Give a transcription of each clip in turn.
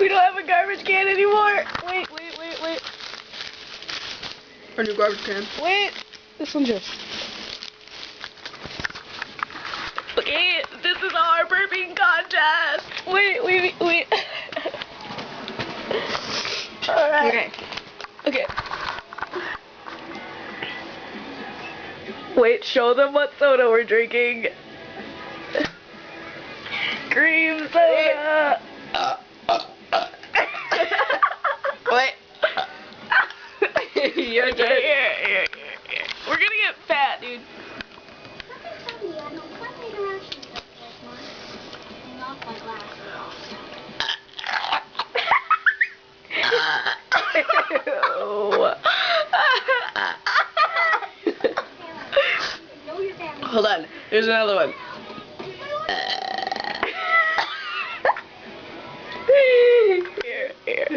We don't have a garbage can anymore. Wait. Our new garbage can. Wait. This one just. Okay, this is our burping contest. Wait. Alright. Okay. Wait, show them what soda we're drinking. Cream soda. Wait. Your turn. Here. We're gonna get fat, dude. Hold on. Here's another one. Here.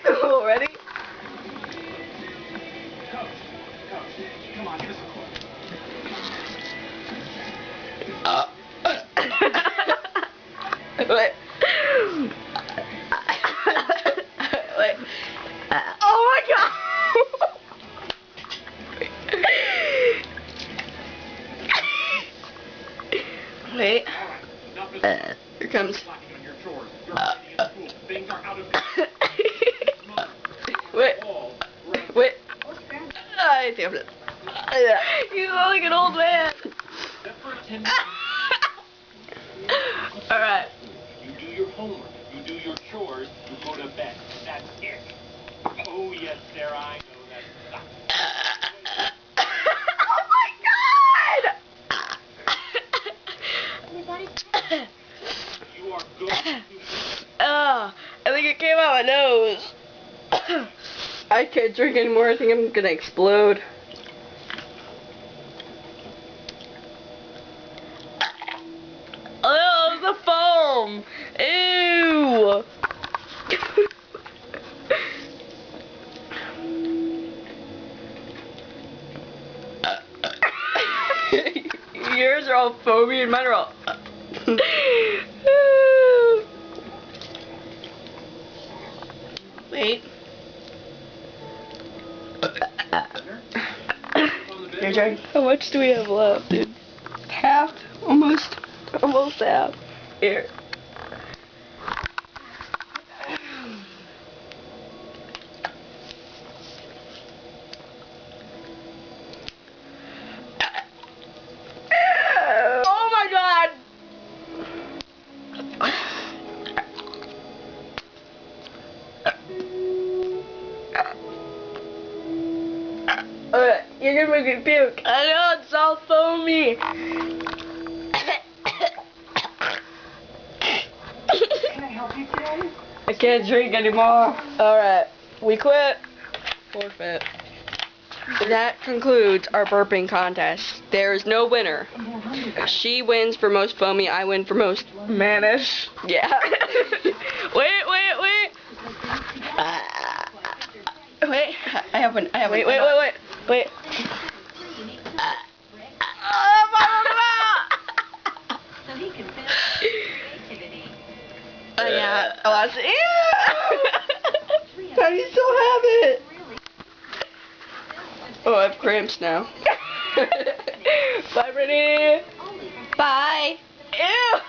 Oh, ready? Come on, give us a call. Wait. Wait. Oh my god! Wait. Here comes. Wait. I think I'm done. You look like an old man. Alright. You do your homework, you do your chores, you go to bed. That's it. Oh yes, Sarah, I know that. Oh my god! You are good. I think it came out my nose. I can't drink anymore. I think I'm gonna explode. Oh, the foam! Ew! Yours are all foamy and mine are all. Wait. Your turn. How much do we have left, dude? Half, almost. Almost half. Here. Oh my god! You're gonna make me puke. I know, it's all foamy. Can I help you today? I can't drink anymore. Alright, we quit. Forfeit. That concludes our burping contest. There is no winner. She wins for most foamy, I win for most Mannish. Yeah. Wait. Wait, I have one. Wait. Oh yeah, I lost it. How do you still have it? Oh, I have cramps now. Bye, Brittany. Bye. Ew.